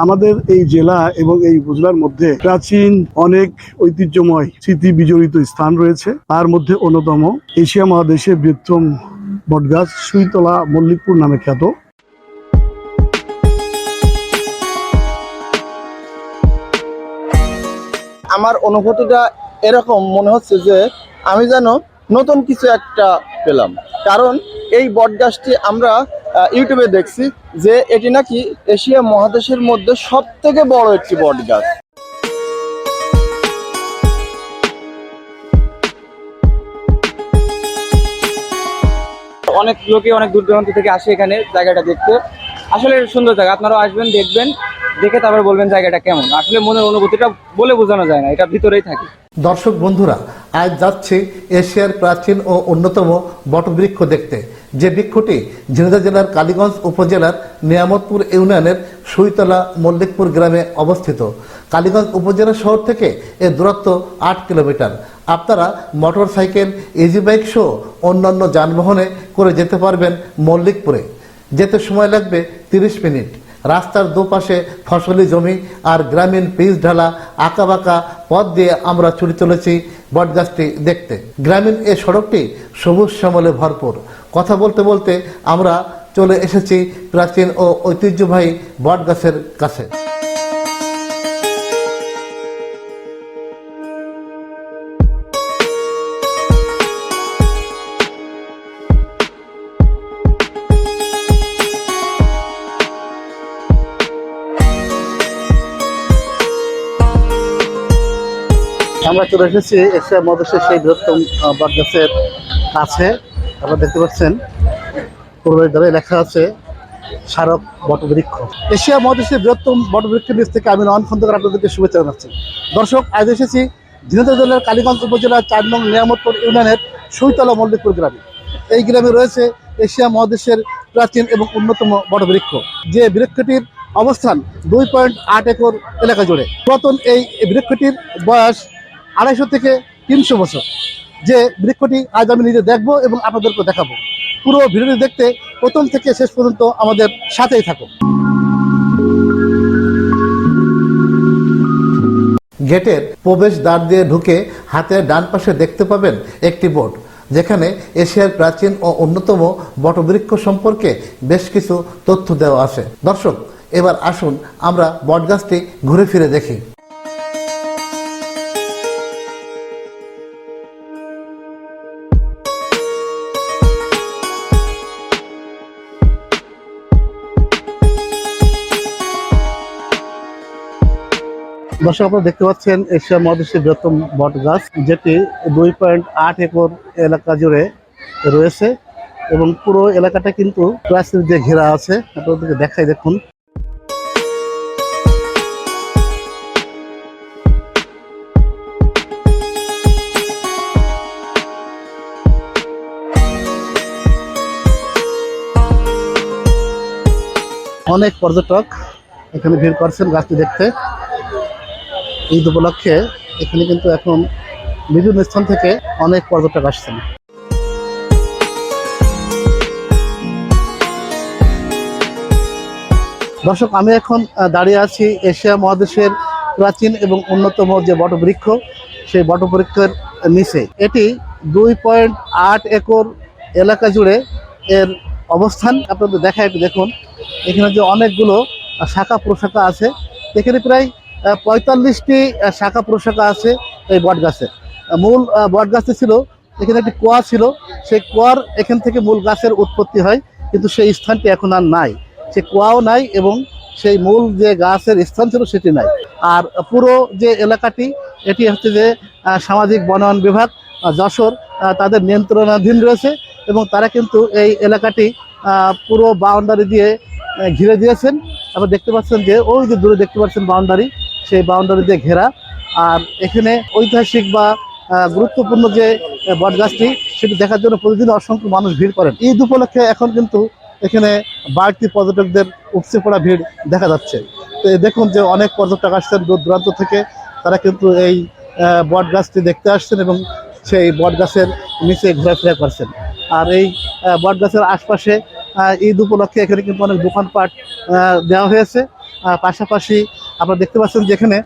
আমাদের এই জেলা এবং এই উপজেলার মধ্যে প্রাচীন অনেক ঐতিহ্যময় স্মৃতি বিজড়িত স্থান রয়েছে। তার মধ্যে অন্যতম এশিয়া মহাদেশের বৃহত্তম বটগাছ সুইতলা মল্লিকপুর নামে খ্যাত। আমার অনুভূতিটা এরকম মনে হচ্ছে যে আমি যেন নতুন কিছু একটা পেলাম, কারণ এই বটগাছটি আমরা ইউটিউবে দেখছি যে এটি নাকি এশিয়া মহাদেশের মধ্যে সবথেকে বড় একটি বটগাছ। অনেক লোকে অনেক দূর দূরান্ত থেকে আসে এখানে জায়গাটা দেখতে। আসলে সুন্দর জায়গা, আপনারাও আসবেন, দেখবেন, দেখে তারপর বলবেন জায়গাটা কেমন। আসলে মনের অনুভূতিটা বলে বোঝানো যায় না, এটা ভিতরেই থাকে। দর্শক বন্ধুরা, আজ যাচ্ছি এশিয়ার প্রাচীন ও অন্যতম বটবৃক্ষ দেখতে, যে বৃক্ষটি ঝিনাইদহ জেলার কালীগঞ্জ উপজেলার নিয়ামতপুর ইউনিয়নের সুইতলা মল্লিকপুর গ্রামে অবস্থিত। কালীগঞ্জ উপজেলা শহর থেকে এর দূরত্ব 8 কিলোমিটার। আপনারা মোটর সাইকেল, ইজি বাইক সহ অন্যান্য যানবাহনে করে যেতে পারবেন মল্লিকপুরে। যেতে সময় লাগবে 30 মিনিট। রাস্তার দুপাশে ফসলি জমি আর গ্রামীণ পিচ ঢালা আঁকাবাঁকা পথ দিয়ে আমরা ছুটে চলেছি বটগাছটি দেখতে। গ্রামীণ এ সড়কটি সবুজ শ্যামলে ভরপুর। কথা বলতে বলতে আমরা চলে এসেছি প্রাচীন ও ঐতিহ্যবাহী বটগাছের কাছে। আমরা চলে এসেছি এশিয়া মহাদেশের সেই বৃহত্তম বটগাছের কাছে। আপনারা দেখতে পাচ্ছেন পূর্বের দ্বারা লেখা আছে স্মারক বটবৃক্ষ। এশিয়া মহাদেশের বৃহত্তম বটবৃক্ষের নিচ থেকে আমি নয়ন খন্দকার আপনাদেরকে শুভেচ্ছা জানাচ্ছি। দর্শক, আজ এসেছি ঝিনাইদহ জেলার কালীগঞ্জ উপজেলার 4 নং নিয়ামতপুর ইউনিয়নের সুইতলা মল্লিকপুর গ্রামে। এই গ্রামে রয়েছে এশিয়া মহাদেশের প্রাচীন এবং অন্যতম বটবৃক্ষ, যে বৃক্ষটির অবস্থান 2.8 একর এলাকা জুড়ে। পুরাতন এই বৃক্ষটির বয়স 250 থেকে 300 বছর। যে বৃক্ষটি আজ আমি নিজে দেখবো এবং আপনাদেরকে দেখাবো। পুরো ভিডিওটি দেখতে প্রথম থেকে শেষ পর্যন্ত আমাদের সাথেই থাকো। গেটের প্রবেশ দ্বার দিয়ে ঢুকে হাতের ডান পাশে দেখতে পাবেন একটি বোর্ড, যেখানে এশিয়ার প্রাচীন ও অন্যতম বটবৃক্ষ সম্পর্কে বেশ কিছু তথ্য দেওয়া আছে। দর্শক, এবার আসুন আমরা বটগাছটি ঘুরে ফিরে দেখি। দর্শক, আপনারা দেখতে পাচ্ছেন এশিয়া মহাদেশের বৃহত্তম বটগাছ, যেটি 2.8 একর এলাকা জুড়ে রয়েছে এবং পুরো এলাকাটা কিন্তু প্রাচীর দিয়ে ঘেরা আছে। আপনাদেরকে দেখাই, দেখুন। অনেক পর্যটক এখানে ভিড় করছেন গাছটি দেখতে। ঈদ উপলক্ষে এখানে কিন্তু এখন বিভিন্ন স্থান থেকে অনেক পর্যটক আসছেন। দর্শক, আমি এখন দাঁড়িয়ে আছি এশিয়া মহাদেশের প্রাচীন এবং অন্যতম যে বটবৃক্ষ, সেই বটবৃক্ষের নিচে। এটি 2.8 একর এলাকা জুড়ে এর অবস্থান। আপনাদের দেখা, একটু দেখুন। এখানে যে অনেকগুলো শাখা প্রশাখা আছে, এখানে প্রায় 45টি শাখা প্রশাখা আছে এই বটগাছে। মূল বটগাছটি ছিল, এখানে একটি কুয়া ছিল, সেই কুয়ার এখান থেকে মূল গাছের উৎপত্তি হয়, কিন্তু সেই স্থানটি এখন আর নাই। সে কুয়াও নাই এবং সেই মূল যে গাছের স্থান ছিল সেটি নাই। আর পুরো যে এলাকাটি, এটি হচ্ছে যে সামাজিক বনায়ন বিভাগ যশোর তাদের নিয়ন্ত্রণাধীন রয়েছে এবং তারা কিন্তু এই এলাকাটি পুরো বাউন্ডারি দিয়ে ঘিরে দিয়েছেন। আপনারা দেখতে পাচ্ছেন যে ওই যে দূরে দেখতে পাচ্ছেন বাউন্ডারি, সেই বাউন্ডারি দিয়ে ঘেরা। আর এখানে ঐতিহাসিক বা গুরুত্বপূর্ণ যে বটগাছটি, সেটি দেখার জন্য প্রতিদিন অসংখ্য মানুষ ভিড় করেন। ঈদ উপলক্ষে এখন কিন্তু এখানে বাড়তি পর্যটকদের উপচে পড়া ভিড় দেখা যাচ্ছে। তো দেখুন যে অনেক পর্যটক আসছেন দূর দূরান্ত থেকে, তারা কিন্তু এই বটগাছটি দেখতে আসছেন এবং সেই বটগাছের নিচে ঘোরাফেরা করছেন। আর এই বটগাছের আশপাশে ঈদ উপলক্ষে এখানে কিন্তু অনেক দোকানপাট দেওয়া হয়েছে পাশাপাশি আপনারা দেখতে পাচ্ছেন যেখানে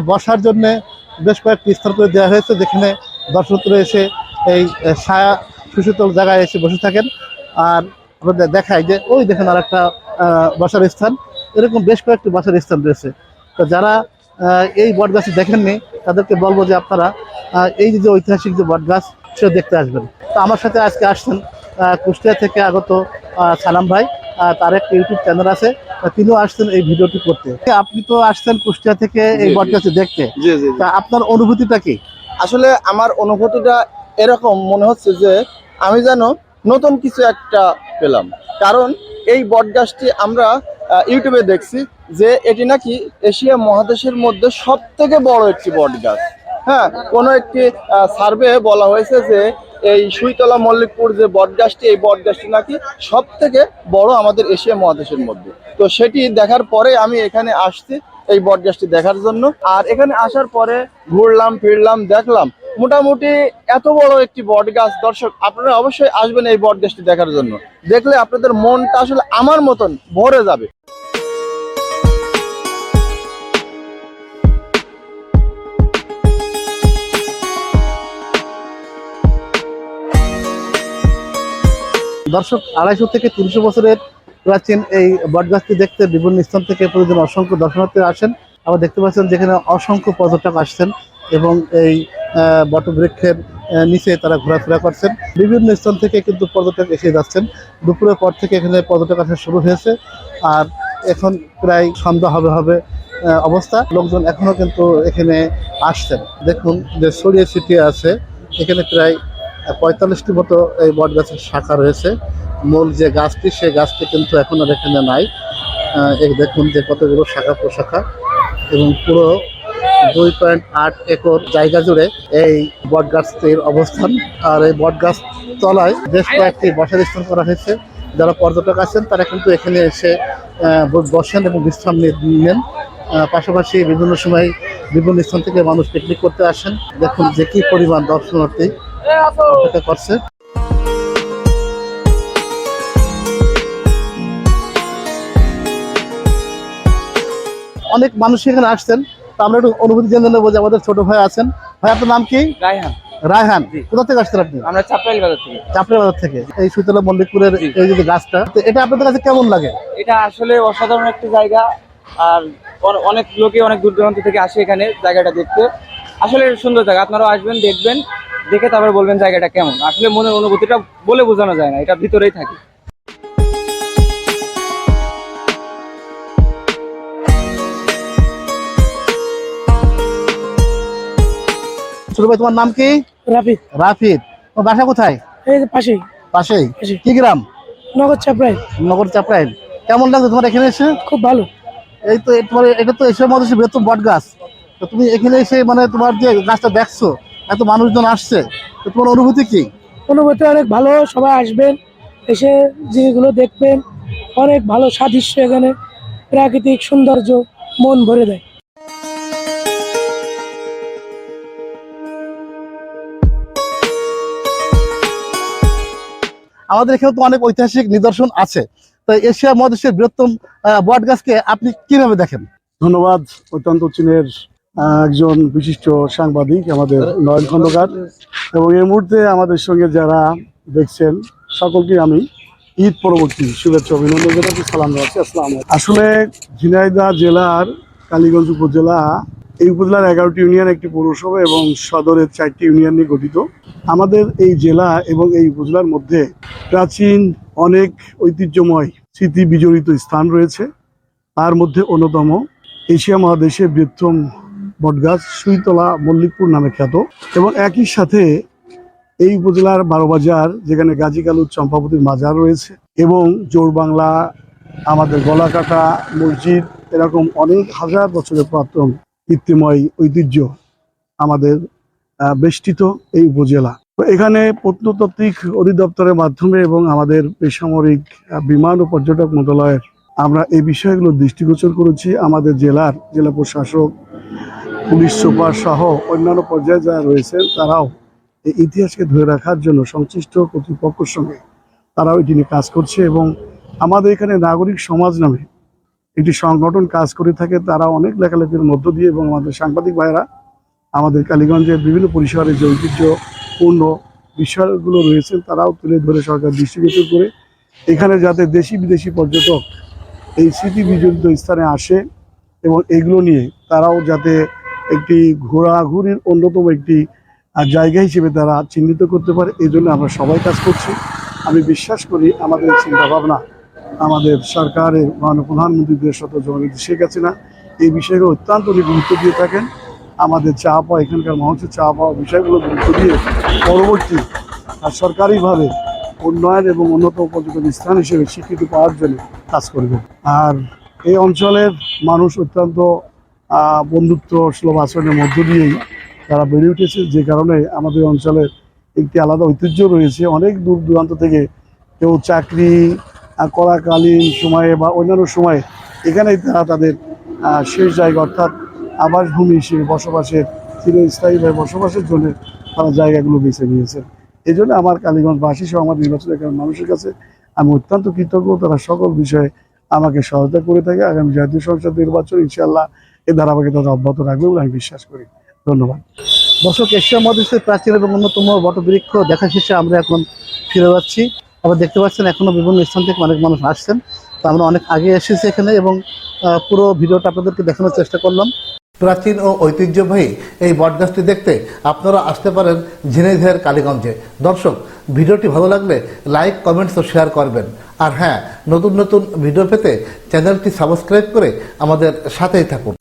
বসার জন্য বেশ কয়েকটি স্থান করে দেওয়া হয়েছে, যেখানে দর্শকরা এসে এই ছায়া সুশীতল জায়গায় এসে বসে থাকেন। আর আপনাদের দেখায় যে ওই দেখেন আর একটা বসার স্থান, এরকম বেশ কয়েকটি বসার স্থান রয়েছে। তো যারা এই বটগাছটি দেখেননি তাদেরকে বলবো যে আপনারা এই যে ঐতিহাসিক যে বটগাছ সেটা দেখতে আসবেন। তো আমার সাথে আজকে আসছেন কুষ্টিয়া থেকে আগত সালাম ভাই, তার একটা ইউটিউব চ্যানেল আছে, তিনিও আসছেন এই ভিডিওটি করতে। আপনি তো আসছেন কুষ্টিয়া থেকে এই বটগাছটি দেখতে, জি জি জি। তা আপনার অনুভূতিটা কি? আসলে আমার অনুভূতিটা এরকম মনে হচ্ছে যে আমি যেন নতুন কিছু একটা পেলাম। কারণ এই বটগাছটি আমরা ইউটিউবে দেখছি যে এটি নাকি এশিয়া মহাদেশের মধ্যে সব থেকে বড় একটি বটগাছ। হ্যাঁ, কোনো একটি সার্ভে বলা হয়েছে যে এই সুইতলা মল্লিকপুর যে বটগাছটি, এই বটগাছটি নাকি সব থেকে বড় আমাদের এশিয়া মহাদেশের মধ্যে। তো সেটি দেখার পরে আমি এখানে আসছি এই বটগাছটি দেখার জন্য। আর এখানে আসার পরে ঘুরলাম ফিরলাম, দেখলাম মোটামুটি এত বড় একটি বটগাছ। দর্শক আপনারা অবশ্যই আসবেন এই বটগাছটি দেখার জন্য, দেখলে আপনাদের মনটা আসলে আমার মতন ভরে যাবে। দর্শক 250 থেকে 300 বছরের প্রাচীন এই বটগাছটি দেখতে বিভিন্ন স্থান থেকে প্রতিদিন অসংখ্য দর্শনার্থী আসেন। আবার দেখতে পাচ্ছেন যেখানে অসংখ্য পর্যটক আসছেন এবং এই বটবৃক্ষের নিচে তারা ঘোরাফেরা করছেন। বিভিন্ন স্থান থেকে কিন্তু পর্যটক এসে যাচ্ছেন। দুপুরের পর থেকে এখানে পর্যটক আসা শুরু হয়েছে, আর এখন প্রায় সন্ধ্যা হবে অবস্থা। লোকজন এখনো কিন্তু এখানে আসছেন। দেখুন যে ছড়িয়ে ছিটিয়ে আছে, এখানে প্রায় 45টি মতো এই বট গাছের শাখা রয়েছে। মূল যে গাছটি, সেই গাছটি কিন্তু এখন আর এখানে নাই। এই দেখুন যে কতগুলো শাখা প্রশাখা, এবং পুরো 2.8 একর জায়গা জুড়ে এই বট গাছটির অবস্থান। আর এই বট গাছ তলায় বেশ কয়েকটি বসার স্থান করা হয়েছে। যারা পর্যটক আছেন তারা কিন্তু এখানে এসে বসেন এবং বিশ্রাম নেন। পাশাপাশি বিভিন্ন সময় বিভিন্ন স্থান থেকে মানুষ পিকনিক করতে আসেন। দেখুন যে কি পরিমাণ দর্শনার্থী অপেক্ষা করছে। অনেক মানুষ এখানে আসছেন, তো আমরা একটু অনুভূতি জেনে নেবো যে আমাদের ছোট ভাই আছেন। ভাই আপনার নাম কি? রায়হান। রায়হান, কোথা থেকে আসছেন আপনি? আমরা চাপরাইল বাজার থেকে। চাপড়া বাজার থেকে। এই সুইতলা মল্লিকপুরের এই যে গাছটা, তো এটা আপনাদের কাছে কেমন লাগে? এটা আসলে অসাধারণ একটা জায়গা। আর অনেক লোকে অনেক দূর দূরান্ত থেকে আসে এখানে জায়গাটা দেখতে। আসলে সুন্দর জায়গা, আপনারাও আসবেন, দেখবেন, দেখে তারপরে বলবেন জায়গাটা কেমন। আসলে মনের অনুভূতিটা বলে বোঝানো যায় না, এটা ভিতরেই থাকে। ছোট ভাই তোমার নাম কি? রাফি। রাফিদ। তোমার বাসা কোথায়? এই যে পাশেই। পাশেই? পাশেই। কি গ্রাম? নগদ চাপড়াই। নগর চাপড়াইল। কেমন লাগছে তোমার এখানে এসে? খুব ভালো। এই তো তোমার এটা তো এসব মধ্যে বৃহত্তম বট গাছ, তো তুমি এখানে এসে মানে তোমার যে গাছটা দেখছো, এত মানুষজন আসছে, তো তোমার অনুভূতি কি? অনুভূতি অনেক ভালো, সবাই আসবেন, এসে জিনিসগুলো দেখবেন। অনেক ভালো সাদৃশ্য, এখানে প্রাকৃতিক সৌন্দর্য মন ভরে দেয়। আমাদের এখানে তো অনেক ঐতিহাসিক নিদর্শন আছে, তো এশিয়া মহাদেশের বৃহত্তম বট গাছকে আপনি কিভাবে দেখেন? ধন্যবাদ অত্যন্ত চীনের একজন বিশিষ্ট সাংবাদিক আমাদের নয়ন খন্দকার, এবং এই মুহূর্তে আমাদের সঙ্গে যারা দেখছেন সকলকে আমি ঈদ পরবর্তী শুভেচ্ছা অভিনন্দন জানাচ্ছি, সালাম জানাচ্ছি। আসসালামু আলাইকুম। আসলে ঝিনাইদহ জেলার কালীগঞ্জ উপজেলা, এই উপজেলার 11টি ইউনিয়ন, একটি পৌরসভা এবং সদরের 4টি ইউনিয়ন নিয়ে গঠিত। আমাদের এই জেলা এবং এই উপজেলার মধ্যে প্রাচীন অনেক ঐতিহ্যময় স্মৃতি বিজড়িত স্থান রয়েছে। তার মধ্যে অন্যতম এশিয়া মহাদেশের বৃহত্তম বটগাছ সুইতলা মল্লিকপুর নামে খ্যাত, এবং একই সাথে এই উপজেলার 12 বাজার, যেখানে গাজী কালুর চম্পাবতীর মাজার রয়েছে, এবং জোরবাংলা, আমাদের গলাকাটা মসজিদ, এরকম অনেক হাজার বছরের পুরাতন কীর্তিময় ঐতিহ্য আমাদের বেষ্টিত এই উপজেলা। তো এখানে প্রত্নতাত্ত্বিক অধিদপ্তরের মাধ্যমে এবং আমাদের বেসামরিক বিমান ও পর্যটক মন্ত্রণালয়ের আমরা এই বিষয়গুলো দৃষ্টিগোচর করেছি। আমাদের জেলা প্রশাসক, পুলিশ সুপার সহ অন্যান্য পর্যায়ে যারা রয়েছেন, তারাও এই ইতিহাসকে ধরে রাখার জন্য সংশ্লিষ্ট কর্তৃপক্ষের সঙ্গে তারাও এটি নিয়ে কাজ করছে। এবং আমাদের এখানে নাগরিক সমাজ নামে একটি সংগঠন কাজ করে থাকে, তারা অনেক লেখালেখির মধ্য দিয়ে এবং আমাদের সাংবাদিক ভাইয়েরা আমাদের কালীগঞ্জের বিভিন্ন পরিসরের যে ঐতিহ্যপূর্ণ বিষয়গুলো রয়েছে তারাও তুলে ধরে সরকার দৃষ্টিগোচর করে এখানে যাতে দেশি বিদেশি পর্যটক এই স্মৃতি বিজড়িত স্থানে আসে এবং এগুলো নিয়ে তারাও যাতে একটি ঘোরাঘুরির অন্যতম একটি জায়গা হিসেবে তারা চিহ্নিত করতে পারে, এই জন্য আমরা সবাই কাজ করছি। আমি বিশ্বাস করি আমাদের চিন্তাভাবনা আমাদের সরকারের মাননীয় প্রধানমন্ত্রী দেশরত্ন জননেত্রী শেখ হাসিনা এই বিষয়গুলো অত্যন্ত গুরুত্ব দিয়ে থাকেন। আমাদের চা পাওয়া, এখানকার মানুষের চা পাওয়া বিষয়গুলো গুরুত্ব দিয়ে পরবর্তী সরকারিভাবে উন্নয়ন এবং উন্নত পর্যটন স্থান হিসেবে স্বীকৃতি পাওয়ার জন্য কাজ করবে। আর এই অঞ্চলের মানুষ অত্যন্ত বন্ধুত্ব সুলভ আচরণের মধ্য দিয়েই তারা বেড়ে উঠেছে, যে কারণে আমাদের অঞ্চলের একটি আলাদা ঐতিহ্য রয়েছে। অনেক দূর দূরান্ত থেকে কেউ চাকরি করাকালীন সময়ে বা অন্যান্য সময়ে এখানেই তারা তাদের শেষ জায়গা অর্থাৎ আবাসভূমি হিসেবে বসবাসের চিরস্থায়ীভাবে বসবাসের জন্য তারা জায়গাগুলো বেছে নিয়েছেন। এই জন্য আমার কালীগঞ্জবাসী সহ আমার নির্বাচন এলাকার মানুষের কাছে আমি অত্যন্ত কৃতজ্ঞ। তারা সকল বিষয়ে আমাকে সহায়তা করে থাকে। আগামী জাতীয় সংসদ নির্বাচন ইনশাআল্লাহ এই ধারাবাহিকতা অব্যাহত রাখবে বলে আমি বিশ্বাস করি। ধন্যবাদ। দর্শক, এশিয়া মহাদেশের প্রাচীন এবং অন্যতম বটবৃক্ষ দেখা শেষে আমরা এখন ফিরে যাচ্ছি। আবার দেখতে পাচ্ছেন এখনো বিভিন্ন স্থান থেকে অনেক মানুষ আসছেন। তো আমরা অনেক আগে এসেছি এখানে এবং পুরো ভিডিওটা আপনাদেরকে দেখানোর চেষ্টা করলাম। প্রাচীন ও ঐতিহ্যবাহী এই বটগাছটি দেখতে আপনারা আসতে পারেন ঝিনাইদহের কালীগঞ্জে। দর্শক, ভিডিওটি ভালো লাগলে লাইক, কমেন্টস ও শেয়ার করবেন। আর হ্যাঁ, নতুন নতুন ভিডিও পেতে চ্যানেলটি সাবস্ক্রাইব করে আমাদের সাথেই থাকুন।